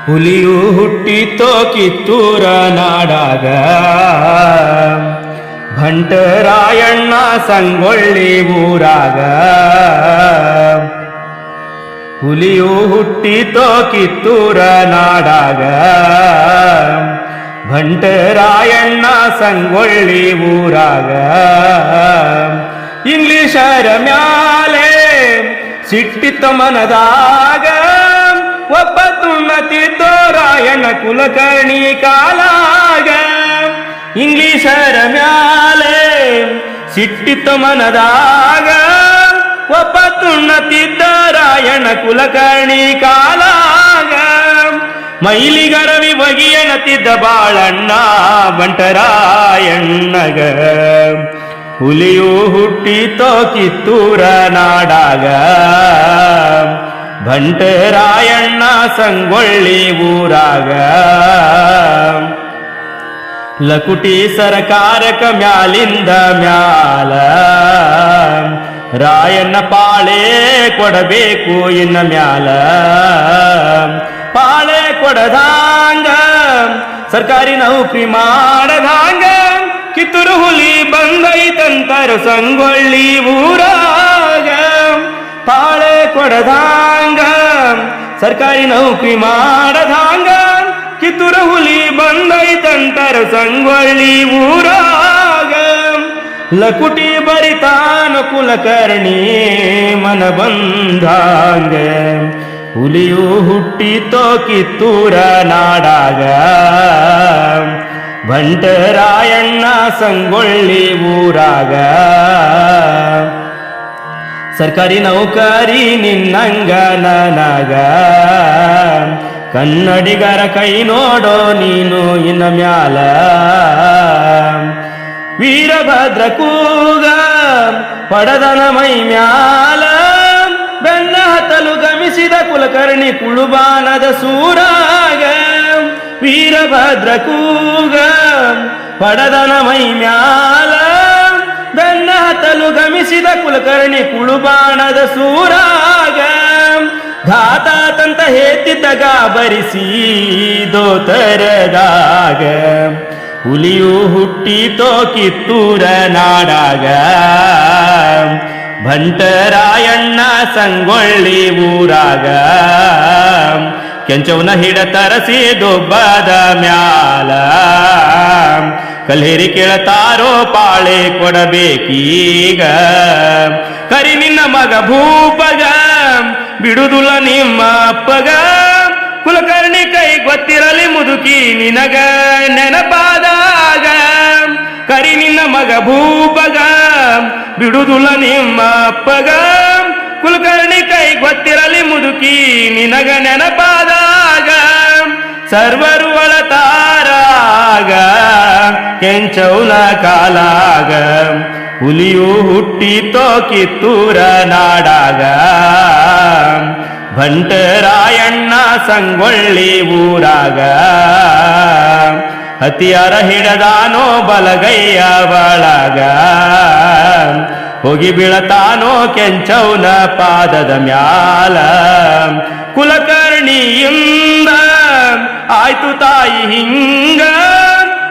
ಹುಲಿಯು ಹುಟ್ಟಿತೋ ಕಿತ್ತೂರ ನಾಡಾಗ, ಭಂಟರಾಯಣ್ಣ ಸಂಗೊಳ್ಳಿ ಊರಾಗ. ಹುಲಿಯು ಹುಟ್ಟಿತೋ ಕಿತ್ತೂರ ನಾಡಾಗ, ಭಂಟರಾಯಣ್ಣ ಸಂಗೊಳ್ಳಿ ಊರಾಗ. ಇಂಗ್ಲಿಷರ ಮ್ಯಾಲೆ ಸಿಟ್ಟಿತ ಮನದಾಗ, ಒಬ್ಬ ತುಣ್ಣತಿದ್ದೋ ರಾಯಣ್ಣ ಕುಲಕರ್ಣಿ ಕಾಲಾಗ. ಇಂಗ್ಲಿಷರ ಮ್ಯಾಲೆ ಸಿಟ್ಟಿತ ಮನದಾಗ, ಒಬ್ಬ ತುಣ್ಣತಿದ್ದ ರಾಯಣ್ಣ ಕುಲಕರ್ಣಿ ಕಾಲಾಗ. ಮೈಲಿಗರವಿ ಬಗೆಯಣತಿದ್ದ ಬಾಳಣ್ಣ ಬಂಟರಾಯಣ್ಣಗ. ಹುಲಿಯು ಹುಟ್ಟಿತೋ ಕಿತ್ತೂರ ನಾಡಾಗ, ಭಂಟರಾಯಣ್ಣ ಸಂಗೊಳ್ಳಿ ಊರಾಗ. ಲಕುಟಿ ಸರಕಾರಕ ಮ್ಯಾಲಿಂದ ಮ್ಯಾಲ, ರಾಯಣ್ಣ ಪಾಳೆ ಕೊಡಬೇಕು ಇನ್ನ ಮ್ಯಾಲ. ಪಾಳೆ ಕೊಡದಾಂಗ ಸರ್ಕಾರಿ ನೌಕರಿ ಮಾಡದಾಂಗ, ಕಿತ್ತೂರು ಹುಲಿ ಬಂದೈತಂತರು ಸಂಗೊಳ್ಳಿ ಊರಾಗ. ಪಾಳೆ ಕೊಡದಾಂಗ ಸರ್ಕಾರಿ ನೌಕರಿ ಮಾಡದಾಂಗ, ಕಿತ್ತೂರು ಹುಲಿ ಬಂದೈತಂತರು ಸಂಗೊಳ್ಳಿ ಊರಾಗ. ಲಕುಟಿ ಬರಿತಾನ ಕುಲಕರ್ಣಿ ಮನ ಬಂದಾಂಗ, ಹುಲಿಯು ಹುಟ್ಟಿತೋ ಕಿತ್ತೂರ ನಾಡಾಗ, ಭಂಟರಾಯಣ್ಣ ಸಂಗೊಳ್ಳಿ ಊರಾಗ. ಸರ್ಕಾರಿ ನೌಕರಿ ನಿನ್ನಂಗ ನನಗ, ಕನ್ನಡಿಗರ ಕೈ ನೋಡೋ ನೀನು ಇನ್ನ ಮ್ಯಾಲ. ವೀರಭದ್ರ ಕೂಗ ಪಡದನ ಮೈ ಮ್ಯಾಲ, ಬೆನ್ನ ಹತ್ತಲು ಗಮಿಸಿದ ಕುಲಕರ್ಣಿ ಕುಳುಬಾನದ ಸೂರಾಗ. ವೀರಭದ್ರ ಕೂಗ ಪಡದನ ಮೈ ಮ್ಯಾಲ, ಬೆನ್ನ ಹತ್ತಲು ಗಮಿಸಿದ ಕುಲಕರ್ಣಿ ಕುಳುಬಾಣದ ಸೂರಾಗ. ಘಾತಾತಂತ ಹೇತಿದ್ದ ಗಾಬರಿಸಿ ದೋತರದಾಗ, ಹುಲಿಯು ಹುಟ್ಟಿತೋ ಕಿತ್ತೂರ ನಾಡಾಗ, ಭಂಟರಾಯಣ್ಣ ಸಂಗೊಳ್ಳಿ ಊರಾಗ. ಕೆಂಚವನ ಹಿಡ ತರಸಿ ದೊಬ್ಬದ ಮ್ಯಾಲ, ಕಲ್ಹೇರಿ ಕೇಳತಾರೋ ಪಾಳೆ ಕೊಡಬೇಕೀಗ. ಕರಿ ನಿನ್ನ ಮಗ ಭೂಪಗ ಬಿಡುದುಲ್ಲ ನಿಮ್ಮ ಅಪ್ಪಗ, ಕುಲಕರ್ಣಿ ಕೈ ಗೊತ್ತಿರಲಿ ಮುದುಕಿ ನಿನಗ ನೆನಪಾದಾಗ. ಕರಿ ನಿನ್ನ ಮಗ ಭೂಪಗ ಬಿಡುದುಲ್ಲ ನಿಮ್ಮ ಅಪ್ಪಗ, ಕುಲಕರ್ಣಿ ಕೈ ಗೊತ್ತಿರಲಿ ಮುದುಕಿ ನಿನಗ ನೆನಪಾದಾಗ. ಸರ್ವರು ಒಳತಾರಾಗ ಕೆಂಚೌನ ಕಾಲಾಗ, ಹುಲಿಯು ಹುಟ್ಟಿತೋ ಕಿತ್ತೂರ ನಾಡಾಗ, ಭಂಟರಾಯಣ್ಣ ಸಂಗೊಳ್ಳಿ ಊರಾಗ. ಹತಿಯಾರ ಹಿಡದಾನೋ ಬಲಗೈಯ ಬಳಗ, ಹೋಗಿ ಬೀಳತಾನೋ ಕೆಂಚೌನ ಪಾದದ ಮ್ಯಾಲ. ಕುಲಕರ್ಣಿಯಿಂದ ಆಯ್ತು ತಾಯಿ ಹಿಂಗ,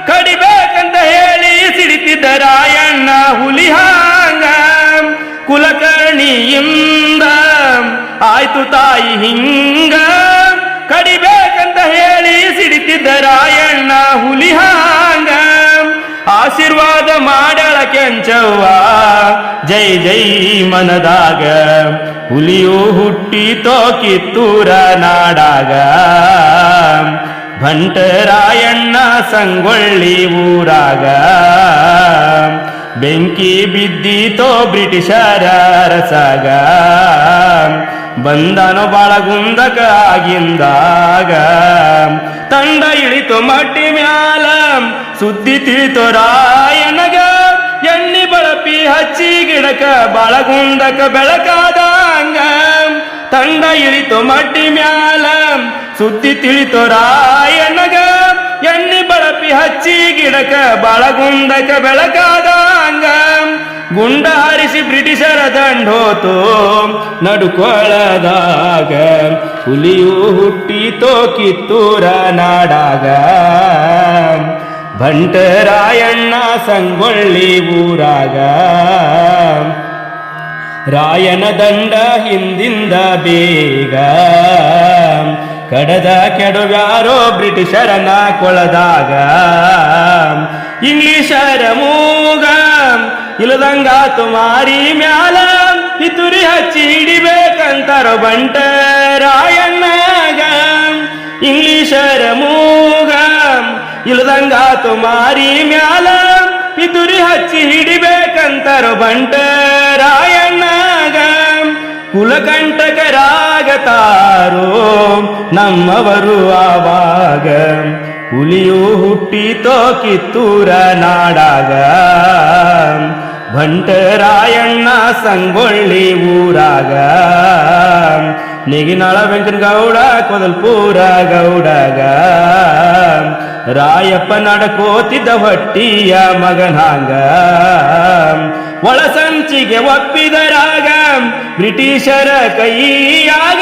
ಕಡಿಬೇಕಂತ ಹೇಳಿ ಸಿಡಿತಿದ್ದ ರಾಯಣ್ಣ ಹುಲಿ ಹಾಂಗ. ಕುಲಕರ್ಣಿಯಿಂದ ಆಯ್ತು ತಾಯಿ ಹಿಂಗ, ಕಡಿಬೇಕಂತ ಹೇಳಿ ಸಿಡಿತಿದ್ದ ರಾಯಣ್ಣ ಹುಲಿ ಹಾಂಗ. ಆಶೀರ್ವಾದ ಮಾಡಳ ಕೆಂಚವ್ವ ಜೈ ಜೈ ಮನದಾಗ, ಹುಲಿಯು ಹುಟ್ಟಿತೋ ಕಿತ್ತೂರ ನಾಡಾಗ, ಭಂಟರಾಯಣ್ಣ ಸಂಗೊಳ್ಳಿ ಊರಾಗ. ಬೆಂಕಿ ಬಿದ್ದಿತೋ ಬ್ರಿಟಿಷರ ರಸಾಗ, ಬಂದನೋ ಬಾಳಗುಂದಕ ಆಗಿಂದಾಗ. ತಂಡ ಇಳಿತು ಮಟ್ಟಿ ಮ್ಯಾಲ ಸುದ್ದಿ ತಿಳಿತು ರಾಯನಗ, ಎಣ್ಣಿ ಬಳಪಿ ಹಚ್ಚಿ ಗಿಡಕ ಬಾಳಗುಂದಕ ಬೆಳಕಾದಂಗ. ತಂಡ ಇಳಿತು ಮಟ್ಟಿ ಮ್ಯಾಲ ಸುದ್ದಿ ತಿಳಿತು ರಾಯನಗ, ಎಣ್ಣಿ ಬಳಪಿ ಹಚ್ಚಿ ಗಿಡಕ ಬಾಳಗುಂದಕ ಬೆಳಕಾದಂಗ. ಗುಂಡ ಹಾರಿಸಿ ಬ್ರಿಟಿಷರ ದಂಡೋತು ನಡುಕೊಳದಾಗ ಹುಲಿಯು ಹುಟ್ಟಿತೋ ಕಿತ್ತೂರ ನಾಡಾಗ ಬಂಟರಾಯಣ್ಣ ಸಂಗೊಳ್ಳಿ ಊರಾಗ ರಾಯನ ದಂಡ ಹಿಂದಿಂದ ಬೇಗ ಕಡದ ಕೆಡವ್ಯಾರೋ ಬ್ರಿಟಿಷರನ ಕೊಳದಾಗ ಇಂಗ್ಲಿಷರ ಮೂಗ ಇಲ್ಲದಂಗಾತು ಮಾರಿ ಮ್ಯಾಲ ಪಿತುರಿ ಹಚ್ಚಿ ಹಿಡಿಬೇಕಂತಾರೋ ಬಂಟರಾಯಣ್ಣಗ ಇಂಗ್ಲಿಷರ ಮೂಗ ಇಲ್ಲದಂಗಾತು ಮಾರಿ ಮ್ಯಾಲ ಪಿತುರಿ ಹಚ್ಚಿ ಹಿಡಿಬೇಕಂತಾರೋ ಬಂಟರಾಯಣ್ಣಗ ಕುಲಕಂಟಕರಾಗತಾರೋ ನಮ್ಮವರು ಆವಾಗ ಹುಲಿಯು ಹುಟ್ಟಿತೋ ಕಿತ್ತೂರ ನಾಡಾಗ ಬಂಟರಾಯಣ್ಣ ಸಂಗೊಳ್ಳಿ ಊರಾಗ ನೇಗಿನಾಳ ವೆಂಕನಗೌಡ ಕೊದಲ್ಪುರ ಗೌಡಗ ರಾಯಪ್ಪ ನಡಕೋತಿದ್ದ ಹೊಟ್ಟಿಯ ಮಗನಾಗ ಒಳಸಂಚಿಗೆ ಒಪ್ಪಿದರಾಗ ಬ್ರಿಟಿಷರ ಕೈಯಾಗ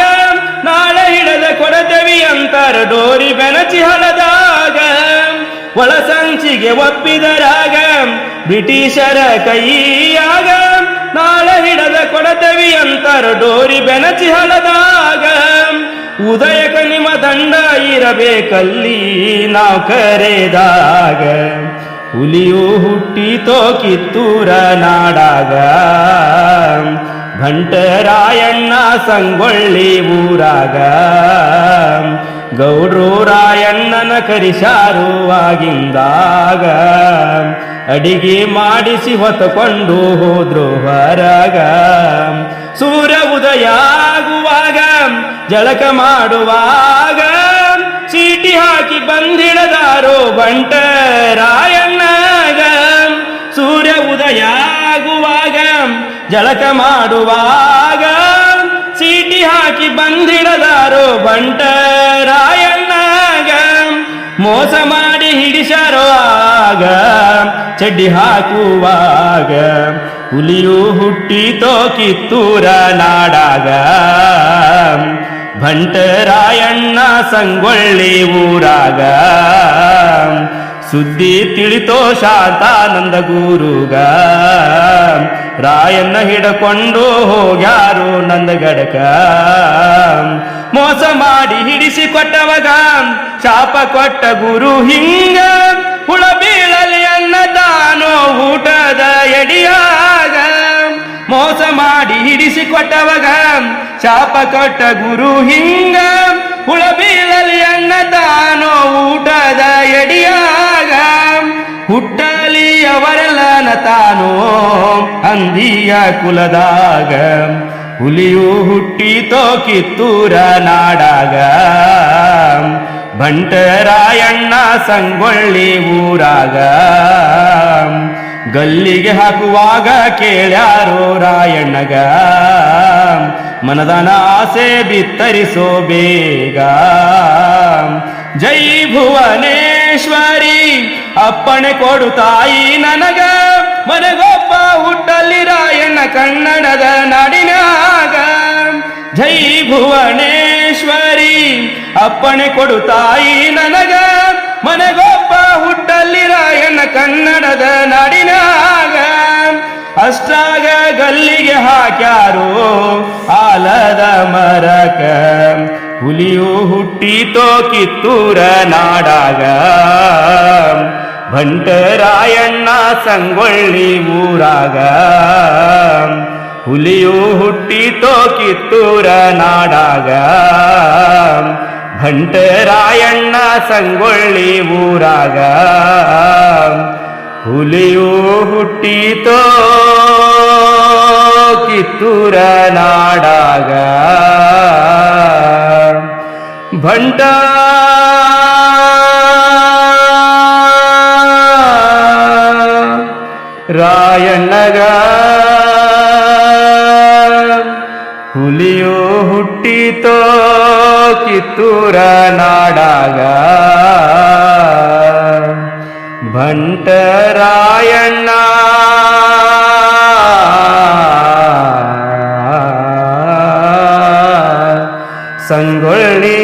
ನಾಳೆ ಹಿಡದ ಕೊಡತವಿ ಅಂತರ ಡೋರಿ ಬೆನಚಿ ಹಳದಾಗ ಒಳಸಂಚಿಗೆ ಒಪ್ಪಿದರಾಗ ಬ್ರಿಟಿಷರ ಕೈಯಾಗ ನಾಳೆ ಹಿಡದ ಕೊಡತವಿ ಅಂತರ ಡೋರಿ ಬೆನಚಿ ಹಳದಾಗ ಉದಯಕ ನಿಮ್ಮ ದಂಡ ಇರಬೇಕಲ್ಲಿ ನಾವು ಕರೆದಾಗ ಹುಲಿಯು ಹುಟ್ಟಿತೋ ಕಿತ್ತೂರ ನಾಡಾಗ ಬಂಟರಾಯಣ್ಣ ಸಂಗೊಳ್ಳಿ ಊರಾಗ ಗೌಡ್ರು ರಾಯಣ್ಣನ ಕರಿಸಾರು ಆಗಿಂದಾಗ ಅಡಿಗೆ ಮಾಡಿಸಿ ಹೊತ್ತಕೊಂಡು ಹೋದ್ರು ಹೊರಗ ಸೂರ್ಯ ಉದಯ ಆಗುವಾಗ ಜಳಕ ಮಾಡುವಾಗ ಚೀಟಿ ಹಾಕಿ ಬಂದಿಡದಾರೋ ಬಂಟರಾಯಣ್ಣಗ ಸೂರ್ಯ ಉದಯ ಆಗುವಾಗ ಜಳಕ ಮಾಡುವಾಗ ಚೀಟಿ ಹಾಕಿ ಬಂದಿಡದಾರೋ ಬಂಟರಾಯಣ್ಣಗ ಮೋಸ ಮಾಡಿ ಹಿಡಿಸಾರೋ ಆಗ ಚಡ್ಡಿ ಹಾಕುವಾಗ ಹುಲಿಯು ಹುಟ್ಟಿತೋ ಕಿತ್ತೂರ ನಾಡಾಗ ಬಂಟರಾಯಣ್ಣ ಸಂಗೊಳ್ಳಿ ಊರಾಗ ಸುದ್ದಿ ತಿಳಿತೋ ಶಾಂತಾನಂದ ಗುರುಗ ರಾಯಣ್ಣ ಹಿಡಕೊಂಡು ಹೋಗ್ಯಾರು ನಂದಗಡಕ ಮೋಸ ಮಾಡಿ ಹಿಡಿಸಿ ಕೊಟ್ಟವಾಗ ಶಾಪ ಕೊಟ್ಟ ಗುರು ಹಿಂಗ ಹುಳ ಬೀಳಲಿ ಅನ್ನದಾನೋ ಊಟದ ಎಡಿಯಾಗ ಮೋಸ ಮಾಡಿ ಹಿಡಿಸಿ ಕೊಟ್ಟವಾಗ ಶಾಪ ಕೊಟ್ಟ ಗುರು ಹಿಂಗ ಹುಳ ಬೀಳಲಿ ಅನ್ನದಾನೋ ಊಟದ ಎಡಿಯಾಗ ಹುಟ್ಟಲಿ ಅವರೆಲ್ಲನ ತಾನೋ ಅಂದಿಯ ಕುಲದಾಗ ಹುಲಿಯು ಹುಟ್ಟಿತೋ ಕಿತ್ತೂರ ನಾಡಾಗ ಬಂಟರಾಯಣ್ಣ ಸಂಗೊಳ್ಳಿ ಊರಾಗ ಗಲ್ಲಿಗೆ ಹಾಕುವಾಗ ಕೇಳ್ಯಾರೋ ರಾಯಣ್ಣಗ ಮನದನ ಆಸೆ ಬಿತ್ತರಿಸೋ ಬೇಗ ಜೈ ಭುವನೇಶ್ವರಿ ಅಪ್ಪಣೆ ಕೊಡು ತಾಯಿ ನನಗ ಮನೆಗೊಬ್ಬ ಹುಟ್ಟಲ್ಲಿ ರಾಯಣ್ಣ ಕನ್ನಡದ ನಾಡಿನಾಗ ಜೈ ಭುವನೇಶ್ವರಿ ಅಪ್ಪಣೆ ಕೊಡು ತಾಯಿ ನನಗ ಮನೆಗೊಬ್ಬ ಹುಟ್ಟಲ್ಲಿ ರಾಯಣ್ಣ ಕನ್ನಡದ ನಾಡಿನಾಗ ಅಷ್ಟಾಗ ಗಲ್ಲಿಗೆ ಹಾಕ್ಯಾರೋ ಆಲದ ಮರಕ ಹುಲಿಯು ಹುಟ್ಟಿತೋ ಕಿತ್ತೂರ ನಾಡಾಗ ಬಂಟರಾಯಣ್ಣ ಸಂಗೊಳ್ಳಿ ಊರಾಗ ಹುಲಿಯು ಹುಟ್ಟಿತೋ ಕಿತ್ತೂರ ನಾಡಾಗ ಬಂಟರಾಯಣ್ಣ ಸಂಗೊಳ್ಳಿ ಊರಾಗ ಹುಲಿಯು ಹುಟ್ಟಿತೋ ಕಿತ್ತೂರ ನಾಡಾಗ ಬಂಟ ರಾಯಣ್ಣಗ ಹುಲಿಯು ಹುಟ್ಟಿತೋ ಕಿತ್ತೂರ ನಾಡಾಗ ಬಂಟರಾಯಣ್ಣ ಸಂಗೊಳ್ಳಿ